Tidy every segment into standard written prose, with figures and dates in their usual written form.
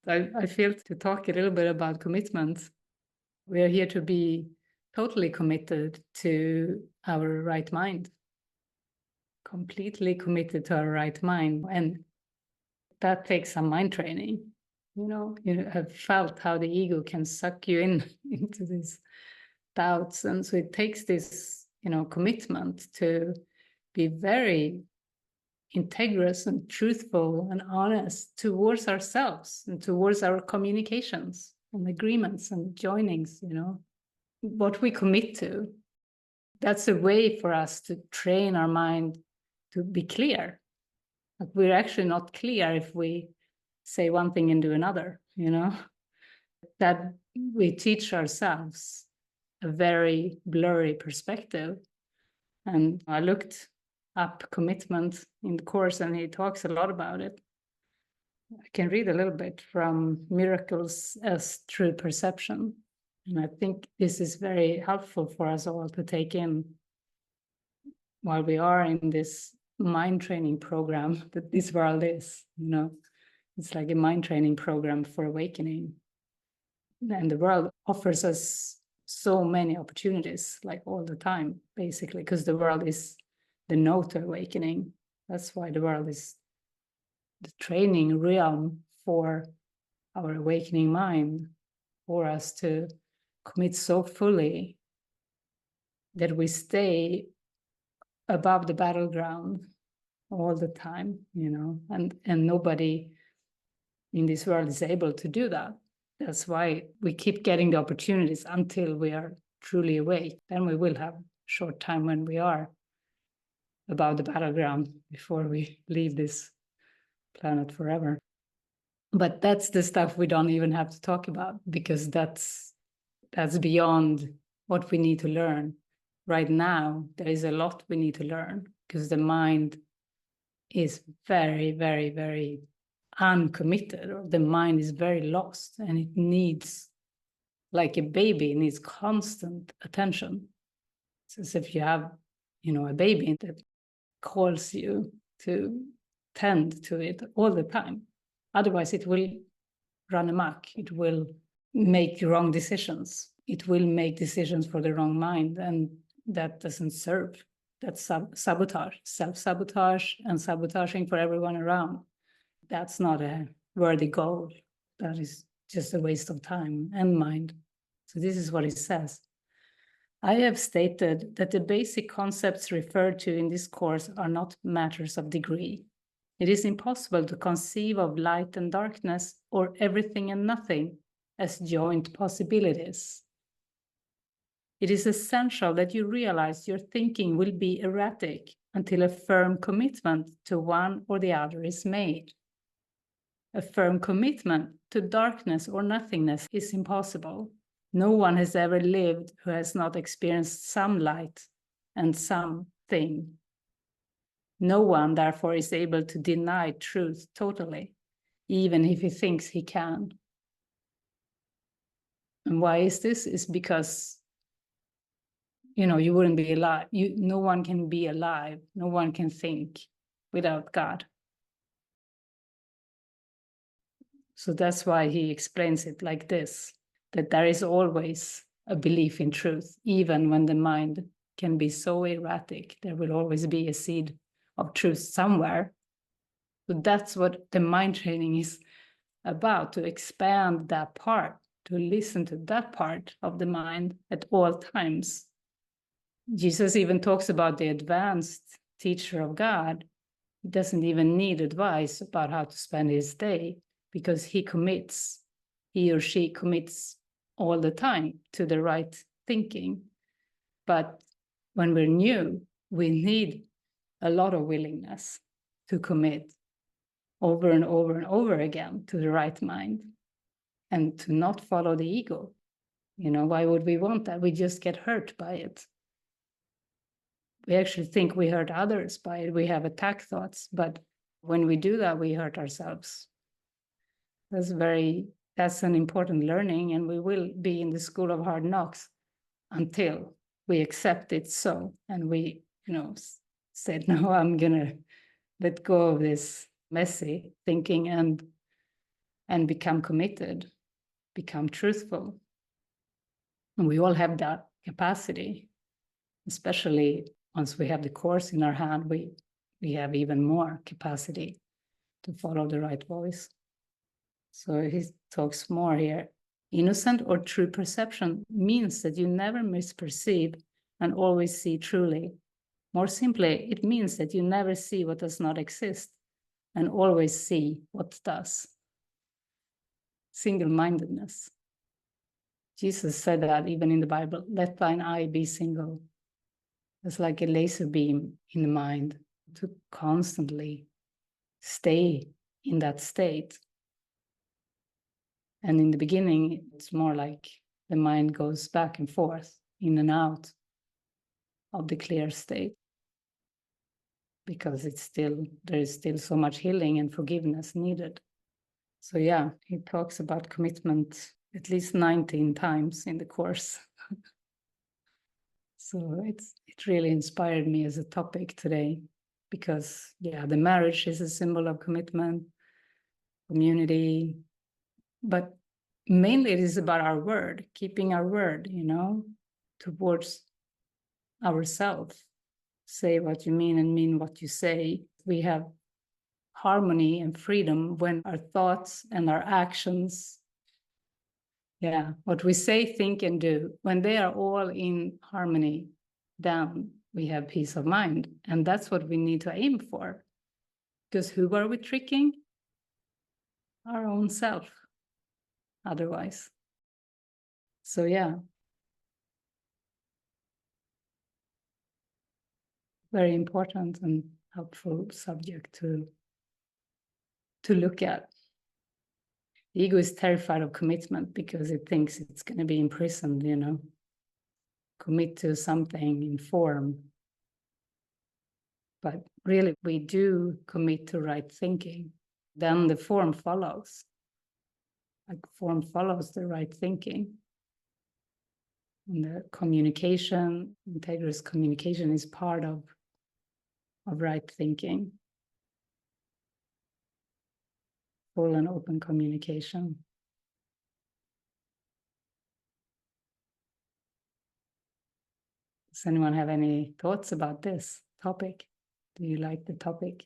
I feel to talk a little bit about commitment. We are here to be totally committed to our right mind, completely committed to our right mind. And that takes some mind training. You have felt how the ego can suck you into these doubts. And so it takes this, commitment to be very integrous and truthful and honest towards ourselves and towards our communications and agreements and joinings, what we commit to. That's a way for us to train our mind to be clear. Like, we're actually not clear if we say one thing and do another, that we teach ourselves a very blurry perspective. And I looked up commitment in the course, and he talks a lot about it. I can read a little bit from Miracles as True Perception. And I think this is very helpful for us all to take in while we are in this mind training program that this world is. It's like a mind training program for awakening. And the world offers us so many opportunities, like all the time, basically, because the world is the no to awakening. That's why the world is the training realm for our awakening mind, for us to commit so fully that we stay above the battleground all the time, and nobody in this world is able to do that. That's why we keep getting the opportunities until we are truly awake. Then we will have a short time when we are above the battleground before we leave this planet forever. But that's the stuff we don't even have to talk about, because that's beyond what we need to learn. Right now, there is a lot we need to learn, because the mind is very, very, very uncommitted, or the mind is very lost, and it needs, like a baby, needs constant attention. It's as if you have, a baby that calls you to tend to it all the time. Otherwise, it will run amok. It will make wrong decisions. It will make decisions for the wrong mind, and that doesn't serve. That's sabotage, self-sabotage, and sabotaging for everyone around. That's not a worthy goal. That is just a waste of time and mind. So this is what it says. I have stated that the basic concepts referred to in this course are not matters of degree. It is impossible to conceive of light and darkness, or everything and nothing, as joint possibilities. It is essential that you realize your thinking will be erratic until a firm commitment to one or the other is made. A firm commitment to darkness or nothingness is impossible. No one has ever lived who has not experienced some light and something. No one, therefore, is able to deny truth totally, even if he thinks he can. And why is this? Is because, you wouldn't be alive. No one can be alive. No one can think without God. So that's why he explains it like this, that there is always a belief in truth, even when the mind can be so erratic. There will always be a seed of truth somewhere. So that's what the mind training is about, to expand that part, to listen to that part of the mind at all times. Jesus even talks about the advanced teacher of God. He doesn't even need advice about how to spend his day, because he or she commits all the time to the right thinking. But when we're new, we need a lot of willingness to commit over and over and over again to the right mind, and to not follow the ego. Why would we want that? We just get hurt by it. We actually think we hurt others by it. We have attack thoughts, but when we do that, we hurt ourselves. That's an important learning, and we will be in the school of hard knocks until we accept it so, and we, said, no, I'm gonna let go of this messy thinking and and become committed, become truthful. And we all have that capacity, especially once we have the Course in our hand, we have even more capacity to follow the right voice. So he talks more here. Innocent or true perception means that you never misperceive and always see truly. More simply, it means that you never see what does not exist and always see what does. Single-mindedness. Jesus said that even in the Bible, let thine eye be single. It's like a laser beam in the mind to constantly stay in that state. And in the beginning, it's more like the mind goes back and forth, in and out of the clear state, because there is still so much healing and forgiveness needed. So yeah, he talks about commitment at least 19 times in the Course. So it really inspired me as a topic today, because yeah, the marriage is a symbol of commitment, community, but mainly it is about our word, keeping our word, towards ourselves. Say what you mean and mean what you say. We have harmony and freedom when our thoughts and our actions, what we say, think, and do, when they are all in harmony, then we have peace of mind. And that's what we need to aim for. Because who are we tricking? Our own self, otherwise. So yeah. Very important and helpful subject to look at. The ego is terrified of commitment because it thinks it's going to be imprisoned, commit to something in form. But really, we do commit to right thinking. Then the form follows. Like form follows the right thinking. And the communication, integrous communication, is part of right thinking. Full and open communication. Does anyone have any thoughts about this topic? Do you like the topic?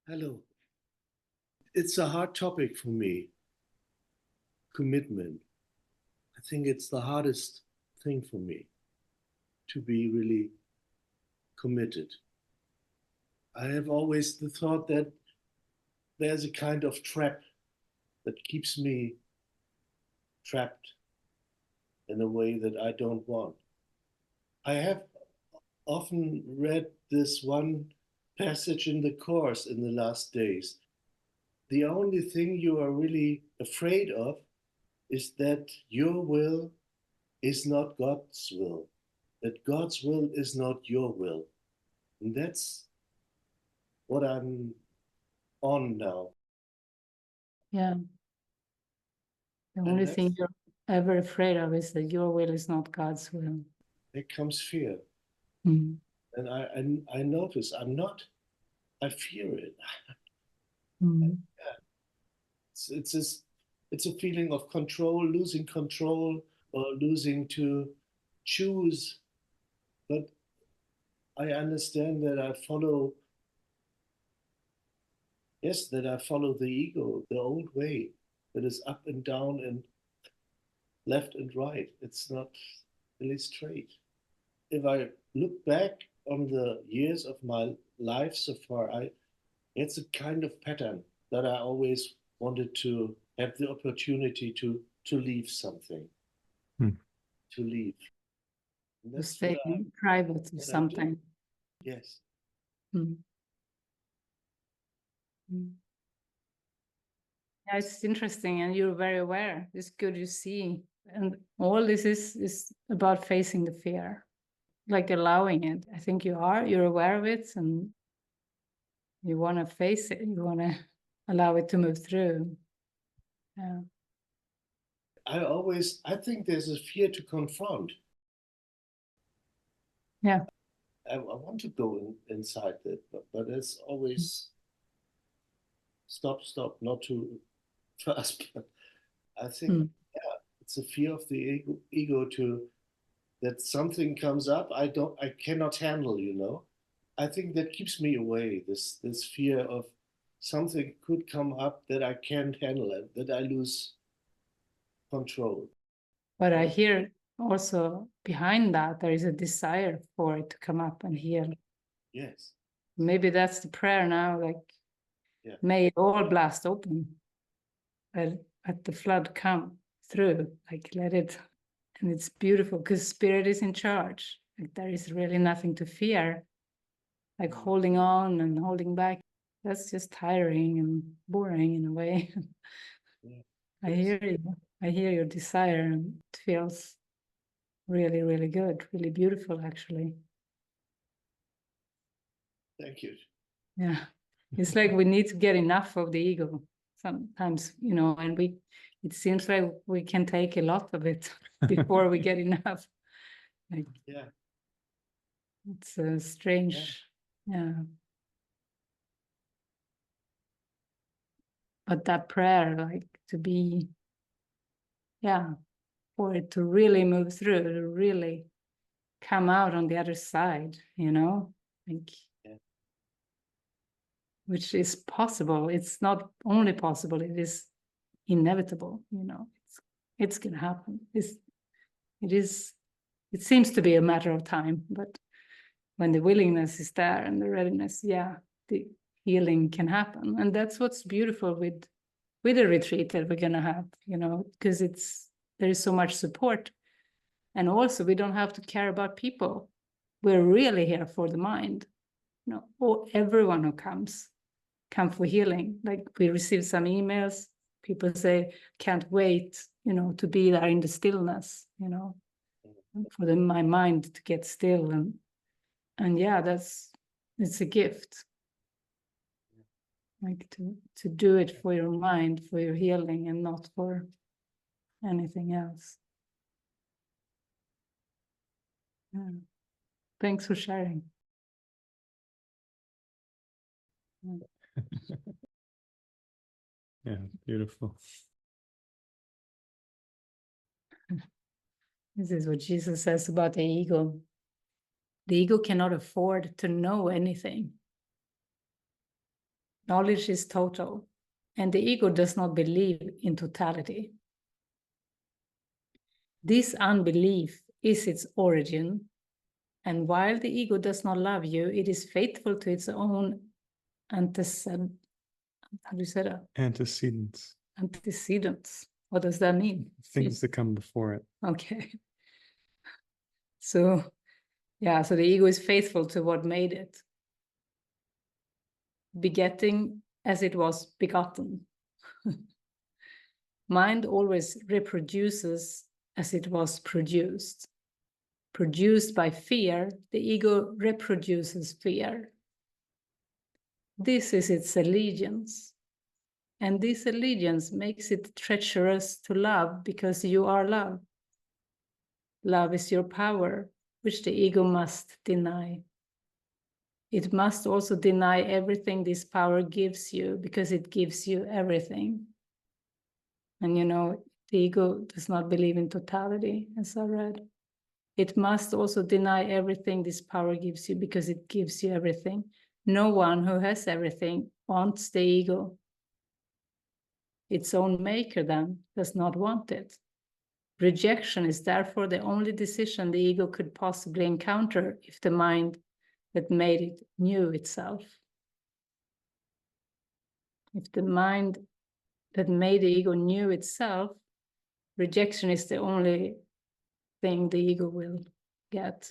Hello. It's a hard topic for me. Commitment. I think it's the hardest thing for me to be really committed. I have always the thought that there's a kind of trap that keeps me trapped in a way that I don't want. I have often read this one passage in the Course in the last days. The only thing you are really afraid of is that your will is not God's will, that God's will is not your will. And that's what I'm on now. Yeah. The only thing you're ever afraid of is that your will is not God's will. There comes fear. Mm. And I notice I fear it. Mm. It's a feeling of control, losing control, or losing to choose. But I understand that I follow the ego, the old way, that is up and down and left and right. It's not really straight. If I look back on the years of my life so far, it's a kind of pattern that I always wanted to have the opportunity to leave something, to leave. To stay private or something. Yes. Mm. Mm. Yeah, it's interesting, and you're very aware. It's good you see. And all this is about facing the fear, like allowing it. I think you're aware of it, and you want to face it. You want to allow it to move through. Yeah. I think there's a fear to confront. Yeah. I want to go inside it, but it's always stop, not too fast. But I think, yeah, it's a fear of the ego to that something comes up I cannot handle, you know. I think that keeps me away, this fear of something could come up that I can't handle it, that I lose control. But I hear also behind that there is a desire for it to come up and heal. Yes. Maybe that's the prayer now, like, yeah, may it all blast open. Let the flood come through, like let it, and it's beautiful because spirit is in charge. Like there is really nothing to fear. Like holding on and holding back, that's just tiring and boring in a way. Yeah. I hear you. I hear your desire, and it feels really, really good, really beautiful, actually. Thank you. Yeah, it's like we need to get enough of the ego sometimes, you know, and it seems like we can take a lot of it before we get enough. Like, yeah, it's a strange, yeah. But that prayer, like to be, yeah, for it to really move through, to really come out on the other side, you know, like, yeah, which is possible. It's not only possible, it is inevitable, you know, it's gonna happen. It seems to be a matter of time, but when the willingness is there and the readiness, yeah, the healing can happen. And that's what's beautiful with a retreat that we're gonna have, you know, because there is so much support. And also we don't have to care about people. We're really here for the mind. You know, or everyone who come for healing. Like we received some emails, people say, can't wait, you know, to be there in the stillness, you know, for my mind to get still. And yeah, it's a gift. Like to do it for your mind, for your healing, and not for anything else. Yeah. Thanks for sharing. Yeah, beautiful. This is what Jesus says about the ego. The ego cannot afford to know anything. Knowledge is total, and the ego does not believe in totality. This unbelief is its origin, and while the ego does not love you, it is faithful to its own antecedents. How do you say that? Antecedents. Antecedents. What does that mean? Things that come before it. Okay. So, yeah, so the ego is faithful to what made it, begetting as it was begotten. Mind always reproduces as it was produced. Produced by fear, the ego reproduces fear. This is its allegiance. And this allegiance makes it treacherous to love because you are love. Love is your power, which the ego must deny. It must also deny everything this power gives you because it gives you everything. And you know, the ego does not believe in totality, as I read. It must also deny everything this power gives you because it gives you everything. No one who has everything wants the ego. Its own maker then does not want it. Rejection is therefore the only decision the ego could possibly encounter if the mind that made it knew itself. If the mind that made the ego knew itself, rejection is the only thing the ego will get.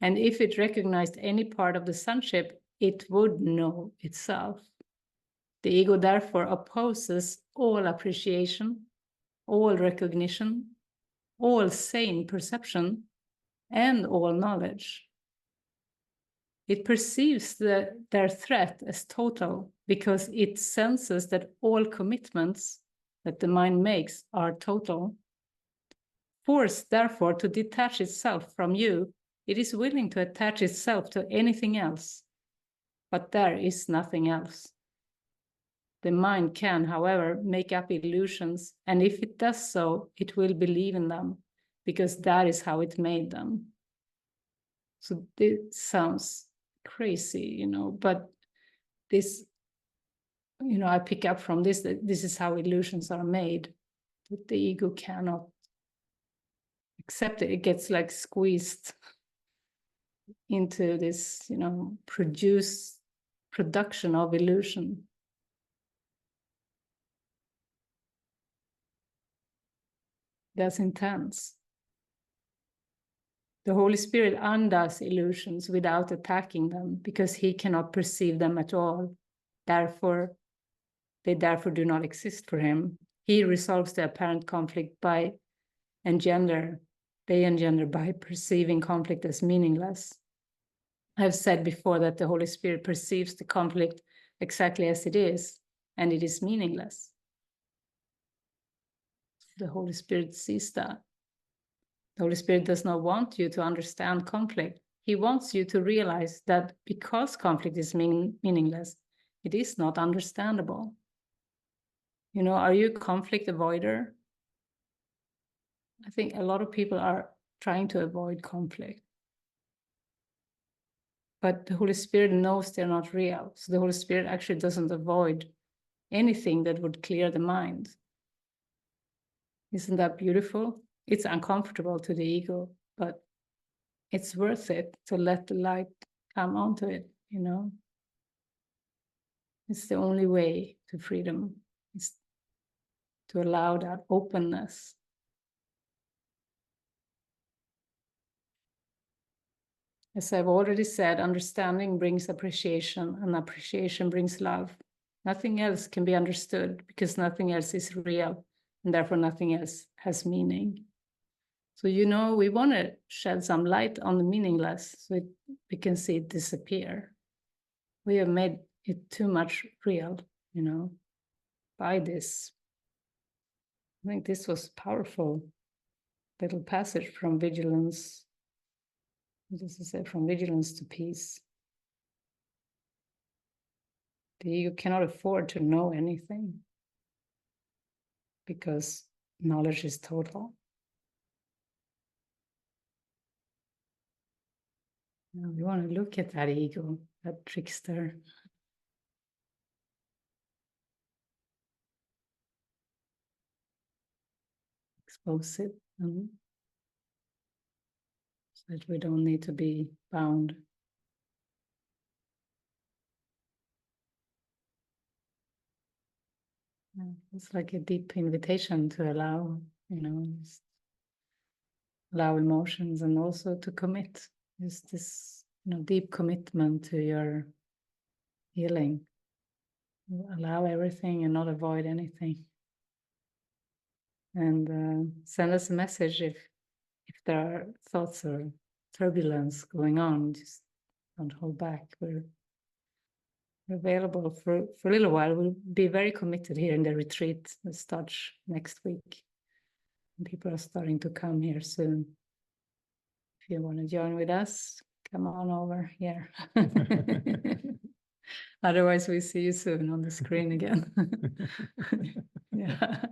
And if it recognized any part of the sonship, it would know itself. The ego therefore opposes all appreciation, all recognition, all sane perception, and all knowledge. It perceives their threat as total because it senses that all commitments that the mind makes are total. Forced, therefore, to detach itself from you, it is willing to attach itself to anything else, but there is nothing else. The mind can, however, make up illusions, and if it does so, it will believe in them, because that is how it made them. So this sounds crazy, but this, I pick up from this, that this is how illusions are made, that the ego cannot accept it. It gets like squeezed into this, production of illusion. That's intense. The Holy Spirit undoes illusions without attacking them, because he cannot perceive them at all. They therefore do not exist for him. He resolves the apparent conflict by engender by perceiving conflict as meaningless. I've said before that the Holy Spirit perceives the conflict exactly as it is, and it is meaningless. The Holy Spirit sees that. The Holy Spirit does not want you to understand conflict. He wants you to realize that because conflict is meaningless, it is not understandable. Are you a conflict avoider? I think a lot of people are trying to avoid conflict. But the Holy Spirit knows they're not real. So the Holy Spirit actually doesn't avoid anything that would clear the mind. Isn't that beautiful? It's uncomfortable to the ego, but it's worth it to let the light come onto it, It's the only way to freedom, is to allow that openness. As I've already said, understanding brings appreciation, and appreciation brings love. Nothing else can be understood, because nothing else is real, and therefore nothing else has meaning. So, we want to shed some light on the meaningless, so we can see it disappear. We have made it too much real, by this. I think this was powerful little passage from vigilance. What does it say? From vigilance to peace. The ego cannot afford to know anything, because knowledge is total. We want to look at that ego, that trickster. Expose it, so that we don't need to be bound. It's like a deep invitation to allow, allow emotions, and also to commit. Just this, deep commitment to your healing. Allow everything and not avoid anything. And send us a message if there are thoughts or turbulence going on. Just don't hold back. We're available for a little while. We'll be very committed here in the retreat that starts next week. And people are starting to come here soon. If you want to join with us, come on over here. Otherwise, we see you soon on the screen again. Yeah.